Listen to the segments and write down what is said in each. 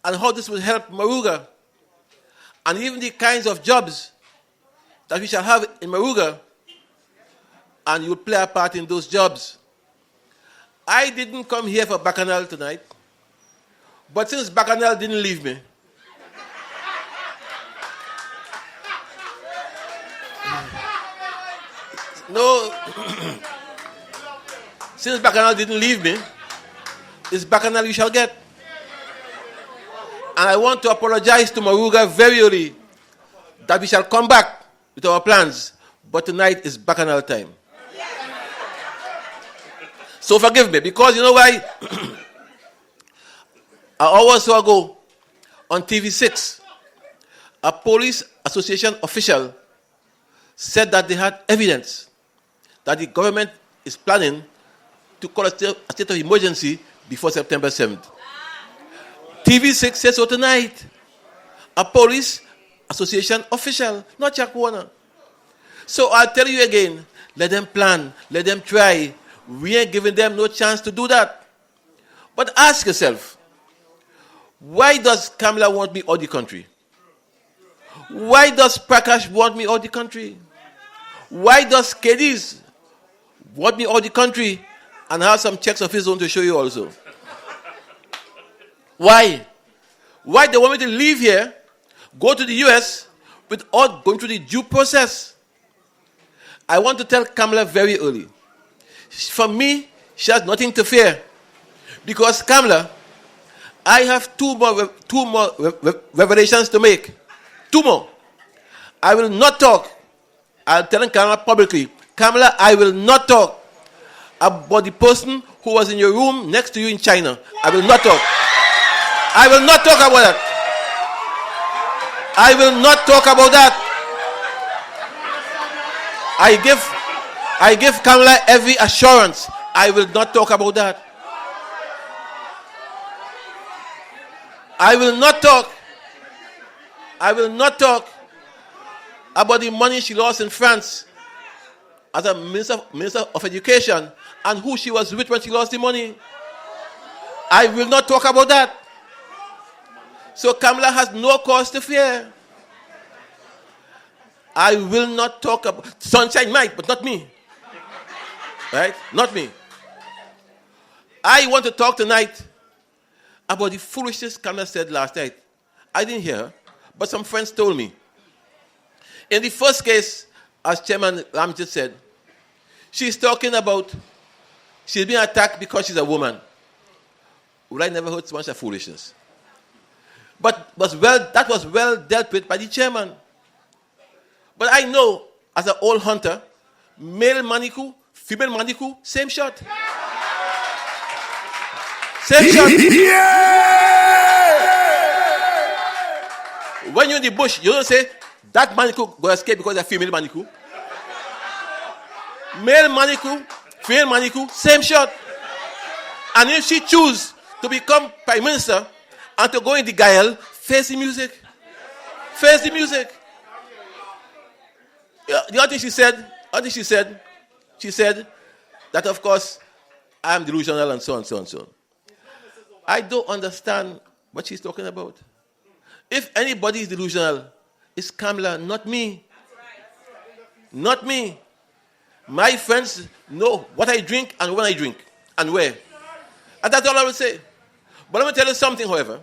and how this will help Moruga, and even the kinds of jobs that we shall have in Moruga, and you will play a part in those jobs. I didn't come here for Bacchanal tonight, but since Bacchanal didn't leave me, no, since Bacchanal didn't leave me, it's Bacchanal you shall get. And I want to apologize to Moruga very early that we shall come back with our plans, but tonight is Bacchanal time. So forgive me, because you know why? An hour or so ago, on TV6, a police association official said that they had evidence that the government is planning to call a state of emergency before September 7th. TV6 says so tonight. A police association official, not Jack Warner. So I'll tell you again, let them plan, let them try. We ain't giving them no chance to do that. But ask yourself, why does Kamala want me out of the country? Why does Prakash want me out of the country? Why does Kedis want me out of the country and have some checks of his own to show you also? Why? Why they want me to leave here, go to the US without going through the due process? I want to tell Kamala very early. For me, she has nothing to fear. Because Kamala, I have two more revelations to make. Two more. I will not talk. I'm telling Kamala publicly. Kamala, I will not talk about the person who was in your room next to you in China. I will not talk. I will not talk about that. I will not talk about that. I give Kamala every assurance. I will not talk about that. I will not talk. I will not talk about the money she lost in France as a minister of education and who she was with when she lost the money. I will not talk about that. So Kamala has no cause to fear. I will not talk about... Sunshine might, but not me. Right? Not me. I want to talk tonight about the foolishness Kamala said last night. I didn't hear her, but some friends told me. In the first case, as Chairman Ramjit said, she's talking about she's being attacked because she's a woman. Well, I never heard so much of foolishness. But that was well dealt with by the chairman. But I know, as an old hunter, male manikou, female manikou, same shot. Same shot. Yeah! When you're in the bush, you don't say, that manikou will escape because they're female manikou. Male manikou, female manikou, same shot. And if she chooses to become prime minister and to go in the Gael, face the music. Face the music. The other thing she said that, of course, I'm delusional and so on, so on, so on. I don't understand what she's talking about. If anybody is delusional, it's Kamala, not me. Not me. My friends know what I drink and when I drink and where. And that's all I will say. But let me tell you something, however.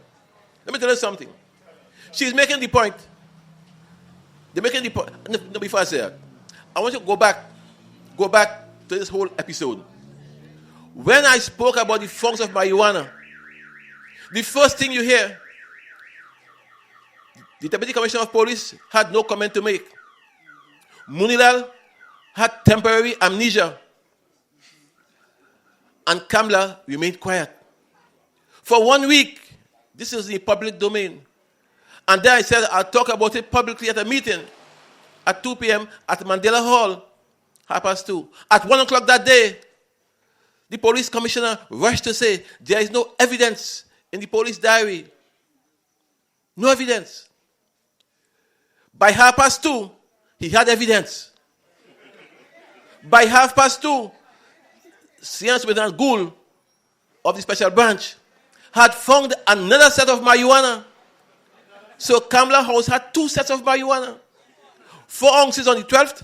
Let me tell you something. She's making the point. They're making the point. No, before I say that, I want you to go back to this whole episode. When I spoke about the funks of marijuana, the first thing you hear, the Deputy Commissioner of Police had no comment to make. Munilal had temporary amnesia. And Kamala remained quiet. For 1 week, this is in the public domain. And then I said I'll talk about it publicly at a meeting at 2 p.m. at Mandela Hall, 2:30. At 1 o'clock that day, the police commissioner rushed to say there is no evidence in the police diary. No evidence. By 2:30, he had evidence. By 2:30, Science Superintendent Gould of the special branch had found another set of marijuana. So Kamala House had 2 sets of marijuana. 4 ounces on the 12th,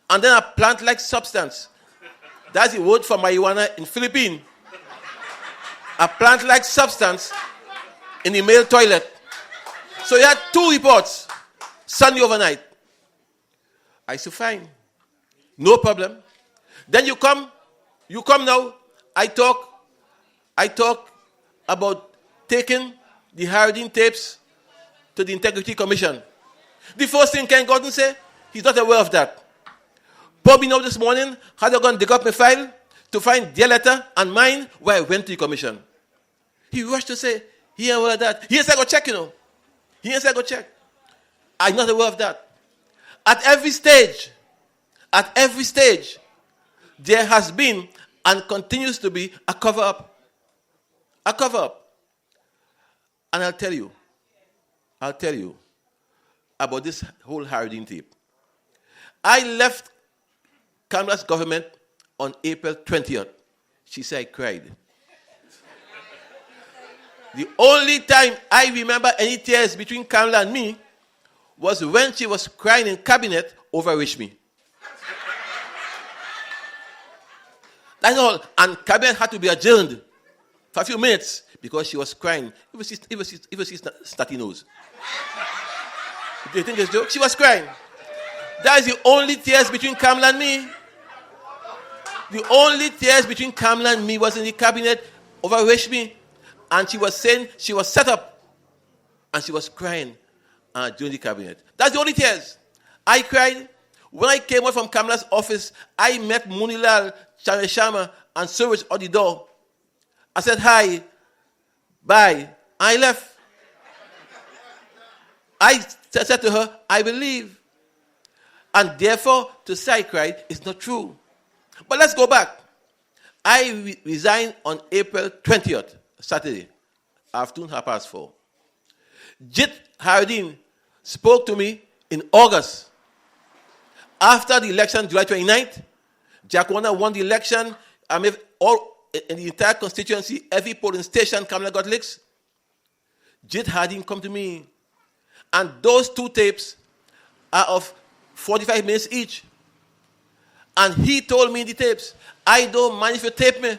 and then a plant-like substance. That's the word for marijuana in Philippines. A plant-like substance in the male toilet. So he had 2 reports, Sunday overnight. I said, fine. No problem. Then you come now. I talk about taking the Harrington tapes to the Integrity Commission. The first thing Ken Gordon said, he's not aware of that. Bob me now this morning, how they going to dig up my file to find their letter and mine where I went to the commission. He rushed to say, he ain't aware of that. He said, go check, He said, go check. I'm not aware of that. At every stage, there has been and continues to be a cover-up. A cover-up. And I'll tell you about this whole Harrington tape. I left Kamala's government on April 20th. She said I cried. The only time I remember any tears between Kamala and me was when she was crying in cabinet over Rishmi. That's all. And cabinet had to be adjourned for a few minutes because she was crying. It was snotty nose. Do you think it's a joke? She was crying. That is the only tears between Kamala and me. The only tears between Kamala and me was in the cabinet over Rishmi. And she was saying she was set up. And she was crying during the cabinet. That's the only tears. I cried. When I came out from Kamala's office, I met Munilal, Sharma, and Suraj at the door. I said, hi, bye. I left. I said to her, I believe. And therefore, to say I cried is not true. But let's go back. I resigned on April 20th, Saturday, afternoon, 4:30. Jit Harrington spoke to me in August. After the election, July 29th, Jack Warner won the election. I mean, all in the entire constituency, every polling station, Kamala got licks. Jit Harrington come to me. And those 2 tapes are of 45 minutes each. And he told me in the tapes, I don't mind if you tape me.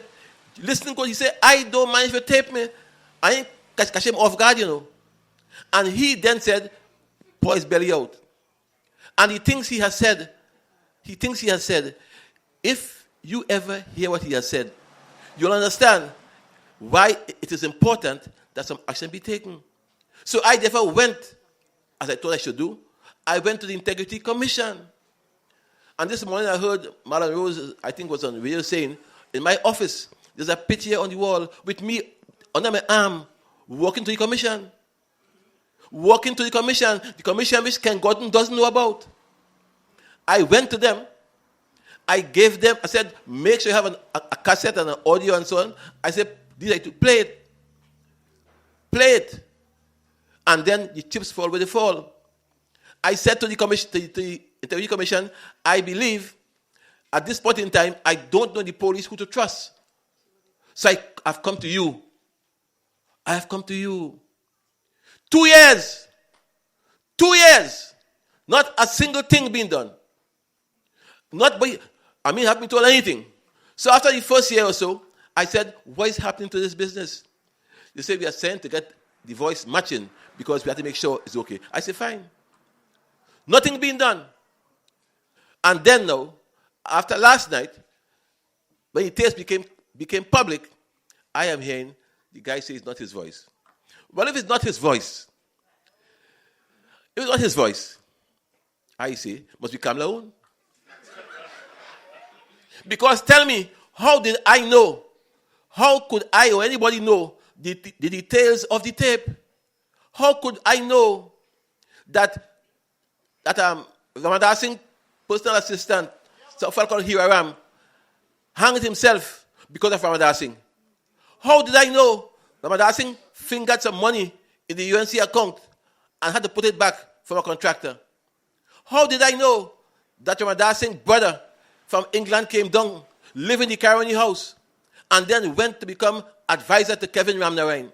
Listen, he said, I don't mind if you tape me. I ain't catch him off guard, And he then said, pour his belly out. And he thinks he has said, if you ever hear what he has said, you'll understand why it is important that some action be taken. So I therefore went, as I thought I should do, I went to the Integrity Commission. And this morning I heard Marlon Rose, I think was on radio, saying, in my office, there's a picture on the wall with me under my arm, walking to the commission. Walking to the commission which Ken Gordon doesn't know about. I went to them. I gave them, I said, make sure you have a cassette and an audio and so on. I said, these are to play it. Play it. And then the chips fall where they fall. I said to the commission, to the Integrity Commission, I believe at this point in time, I don't know the police who to trust. So I've come to you. I have come to you. 2 years. 2 years. Not a single thing being done. Haven't been told anything. So after the first year or so, I said, what is happening to this business? They said, we are sent to get the voice matching because we have to make sure it's okay. I said, fine. Nothing being done. And then now, after last night, when the tapes became public, I am hearing the guy say it's not his voice. Well, if it's not his voice, I say, must be Kamala own. Because tell me, how did I know? How could I or anybody know the details of the tape? How could I know that Ramadar Singh, personal assistant, someone called Hiraram, hanged himself because of Ramadar Singh? How did I know Ramadar Singh fingered some money in the UNC account and had to put it back from a contractor? How did I know that Ramadar Singh's brother from England came down, lived in the Caroni house, and then went to become advisor to Kevin Ramnarine.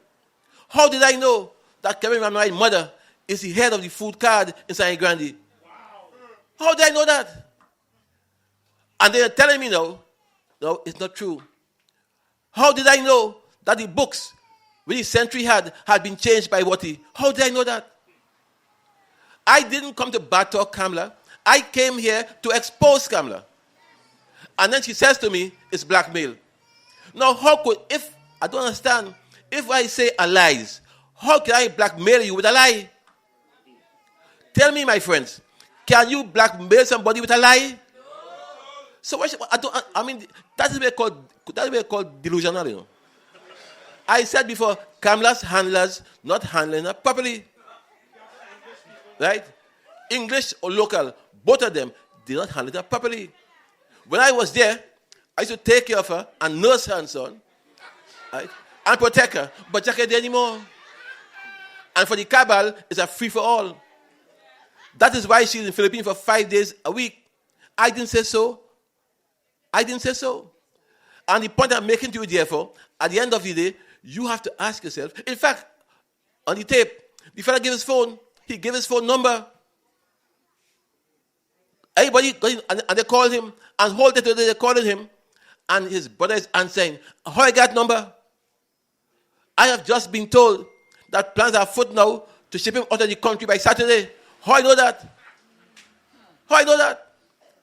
How did I know that Kevin Ramnarine's mother is the head of the food card in San Grande? Wow. How did I know that? And they're telling me no, it's not true. How did I know that the books which the Century had been changed by Watty? How did I know that? I didn't come to bad talk Kamala. I came here to expose Kamala. And then she says to me, it's blackmail. Now, I don't understand, if I say a lies, how can I blackmail you with a lie? Tell me, my friends, can you blackmail somebody with a lie? So that is what we call delusional, you know. I said before, Kamala's handlers not handling her properly. Right? English or local, both of them did not handle her properly. When I was there, I used to take care of her and nurse her and so on. Right? And protect her. But Jack ain't there anymore. And for the cabal, it's a free-for-all. That is why she's in the Philippines for 5 days a week. I didn't say so. And the point I'm making to you, therefore, at the end of the day, you have to ask yourself. In fact, on the tape, the fellow gave his phone. He gave his phone number. Everybody got in, and they called him. And whole day today they calling him. And his brother is answering, how I got number? I have just been told that plans are afoot now to ship him out of the country by Saturday. How I know that?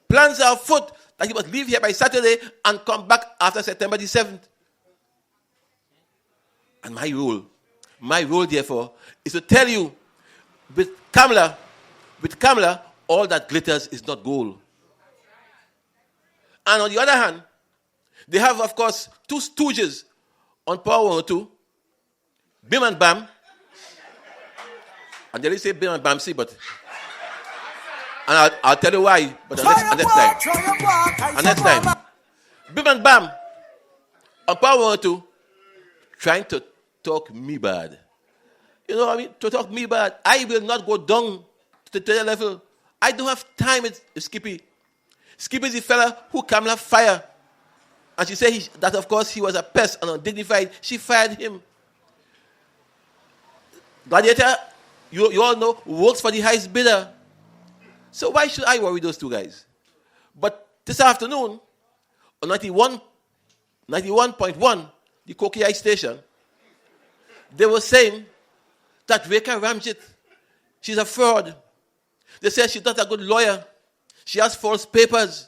Plans are afoot that he must leave here by Saturday and come back after September the 7th. And my role, therefore, is to tell you, with Kamala, all that glitters is not gold. And on the other hand, they have, of course, two stooges on Power 102, Bim and Bam. And they didn't say Bim and Bam, see, but... And I'll tell you why, but next time. Bim and Bam on Power 102 trying to talk me bad. You know what I mean? To talk me bad. I will not go down to the level. I don't have time with Skippy. Skippy is the fella who Kamala fired. And she said that, of course, he was a pest and undignified. She fired him. Gladiator, you all know, works for the highest bidder. So why should I worry those two guys? But this afternoon, on 91.1, the Koki station, they were saying that Rekha Ramjit, she's a fraud. They said she's not a good lawyer. She has false papers.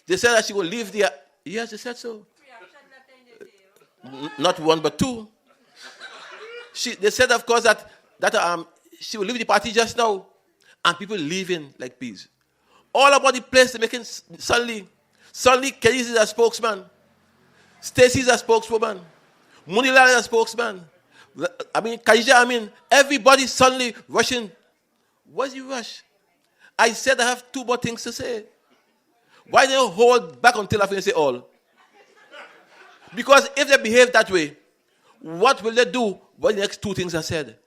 They said that she will leave the... Yes, they said so. Not one, but two. They said, of course, that she will leave the party just now. And people leaving like peas. All about the place they're making suddenly. Kelly is a spokesman. Stacey is a spokeswoman. Munila is a spokesman. Khadija, everybody suddenly rushing. What's the rush? I said I have two more things to say. Why don't you hold back until I finish say all? Because if they behave that way, what will they do when the next two things are said?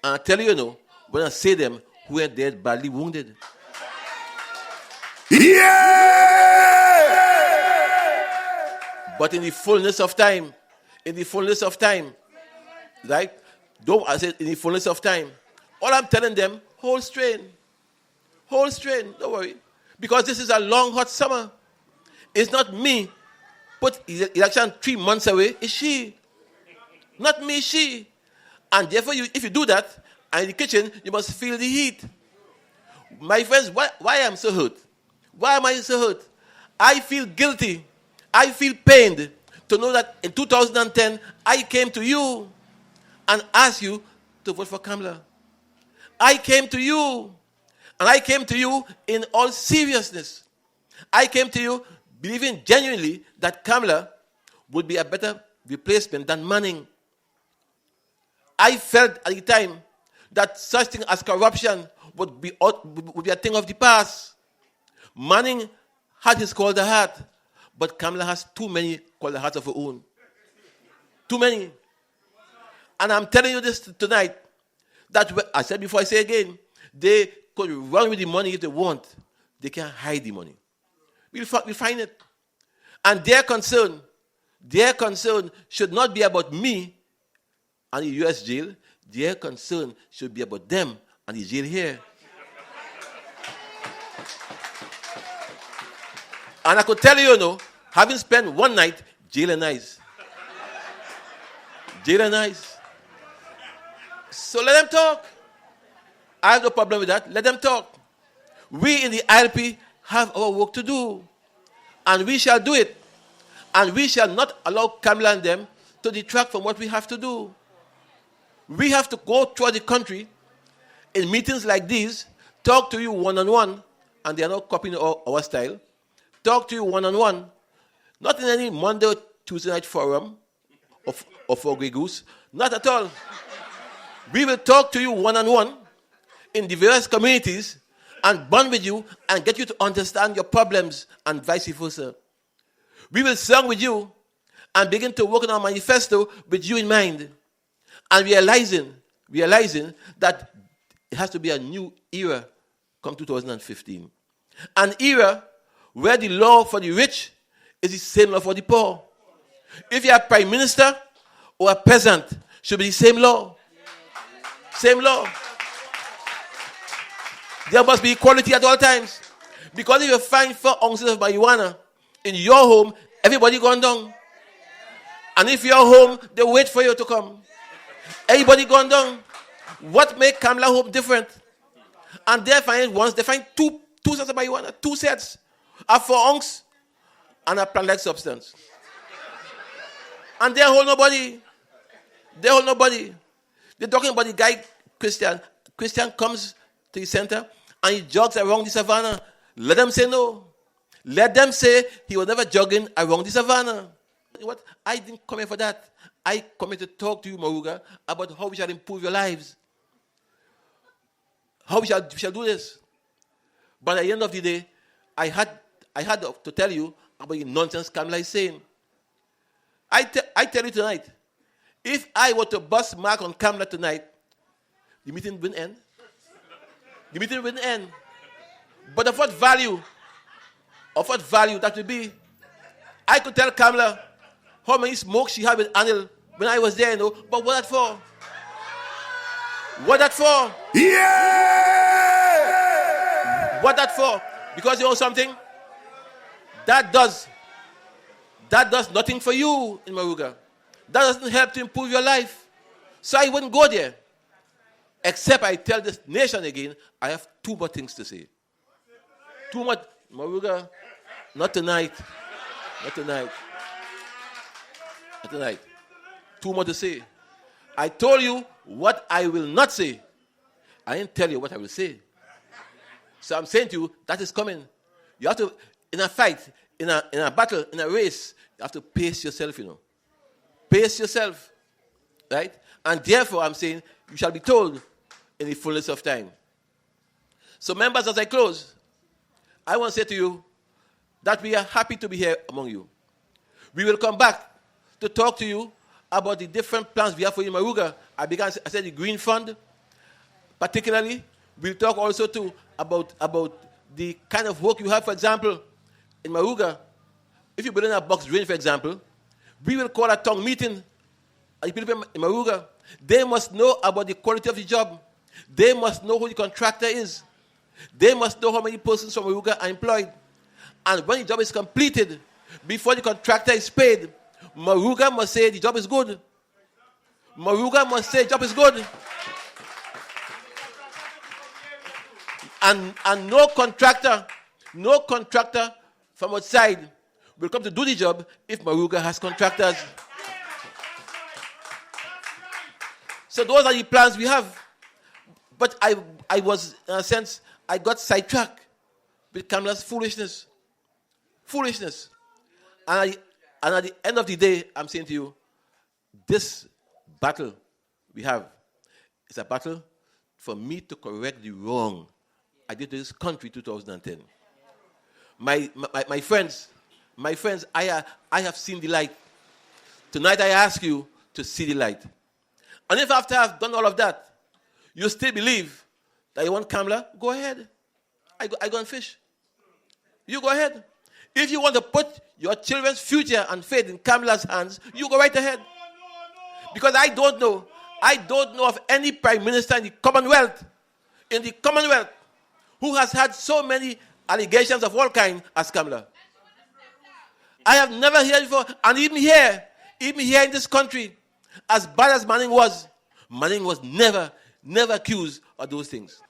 And I tell you, when I say them, who are dead, badly wounded. Yeah! But in the fullness of time, right? I said in the fullness of time, all I'm telling them, hold strain, don't worry. Because this is a long, hot summer. It's not me. Put election 3 months away, it's she. Not me, she. And therefore, if you do that, and in the kitchen, you must feel the heat. My friends, why am I so hurt? Why am I so hurt? I feel guilty. I feel pained to know that in 2010, I came to you and asked you to vote for Kamala. I came to you, and I came to you in all seriousness. I came to you believing genuinely that Kamala would be a better replacement than Manning. I felt at the time that such thing as corruption would be a thing of the past. Manning had his call the heart, but Kamala has too many call the hearts of her own. Too many. And I'm telling you this tonight, that I said before, I say again, they could run with the money if they want. They can't hide the money. We'll find it. And their concern Their concern should not be about me and the U.S. jail. Their concern should be about them and the jail here. And I could tell you, having spent one night, jail and ice. Jail and ice. So let them talk. I have no problem with that. Let them talk. We in the ILP have our work to do. And we shall do it. And we shall not allow Kamala and them to detract from what we have to do. We have to go through the country in meetings like these, talk to you one-on-one, and they are not copying our style. Talk to you one-on-one, not in any Monday or Tuesday night forum or for Grey Goose, not at all. We will talk to you one-on-one in the various communities and bond with you and get you to understand your problems and vice versa. We will sing with you and begin to work on our manifesto with you in mind and realizing that it has to be a new era come 2015. An era where the law for the rich is the same law for the poor. If you are prime minister or a peasant, should be the same law. Same law. There must be equality at all times. Because if you find 4 ounces of marijuana in your home, everybody gone down. And if you're home, they wait for you to come. Everybody gone down. What make Kamala home different? And they find two sets of marijuana, 2 sets of 4 ounces and a plant-like substance. And they hold nobody. They hold nobody. They're talking about the guy, Christian. Christian comes to the center and he jogs around the savannah. Let them say no. Let them say he was never jogging around the savannah. You know what? I didn't come here for that. I come here to talk to you, Moruga, about how we shall improve your lives. How we shall do this. But at the end of the day, I had to tell you about the nonsense Kamala is saying. I tell you tonight, if I were to bust mark on Kamala tonight, the meeting wouldn't end. The meeting wouldn't end. But of what value? Of what value that would be? I could tell Kamala how many smokes she had with Anil when I was there, But what that for? What that for? Yeah! What that for? Because you know something? That does nothing for you in Moruga. That doesn't help to improve your life. So I wouldn't go there. Except I tell this nation again, I have 2 more things to say. 2 more. Moruga, not tonight. Not tonight. Not tonight. 2 more to say. I told you what I will not say. I didn't tell you what I will say. So I'm saying to you, that is coming. You have to, in a fight, in a battle, in a race, you have to pace yourself, Pace yourself. Right? And therefore, I'm saying, you shall be told in the fullness of time. So members, as I close, I want to say to you that we are happy to be here among you. We will come back to talk to you about the different plans we have for you in Moruga. I said the Green Fund, particularly. We'll talk also too about the kind of work you have, for example, in Moruga. If you build in a box drain, for example, we will call a town meeting. The people in Moruga, they must know about the quality of the job. They must know who the contractor is. They must know how many persons from Moruga are employed. And when the job is completed, before the contractor is paid, Moruga must say the job is good. Moruga must say the job is good. And no contractor from outside will come to do the job if Moruga has contractors. So those are the plans we have. But I was, in a sense, I got sidetracked with Kamala's foolishness. Foolishness. And at the end of the day, I'm saying to you, this battle we have is a battle for me to correct the wrong I did to this country 2010. My friends, I have seen the light. Tonight I ask you to see the light. And if after I've done all of that, you still believe that you want Kamala, go ahead. I go and fish. You go ahead. If you want to put your children's future and fate in Kamala's hands, you go right ahead. Because I don't know of any prime minister in the Commonwealth, who has had so many allegations of all kinds as Kamala. I have never heard before, and even here in this country, as bad as Manning was never accused of those things.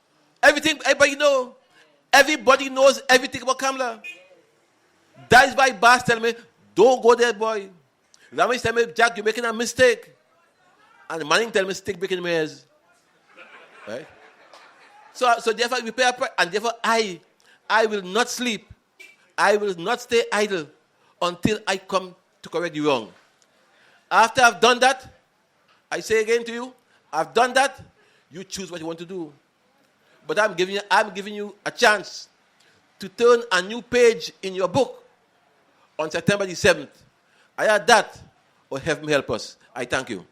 Everybody knows everything about Kamala. That is why Bas tell me, don't go there, boy. Ramesh tell me, Jack, you're making a mistake. And Manning tell me, stick back in my ears. Right? So therefore, we pay a price. And therefore, I will not sleep. I will not stay idle until I come to correct you wrong. After I've done that, I say again to you, I've done that, you choose what you want to do. But I'm giving you a chance to turn a new page in your book on September the 7th. Either that or heaven help us. I thank you.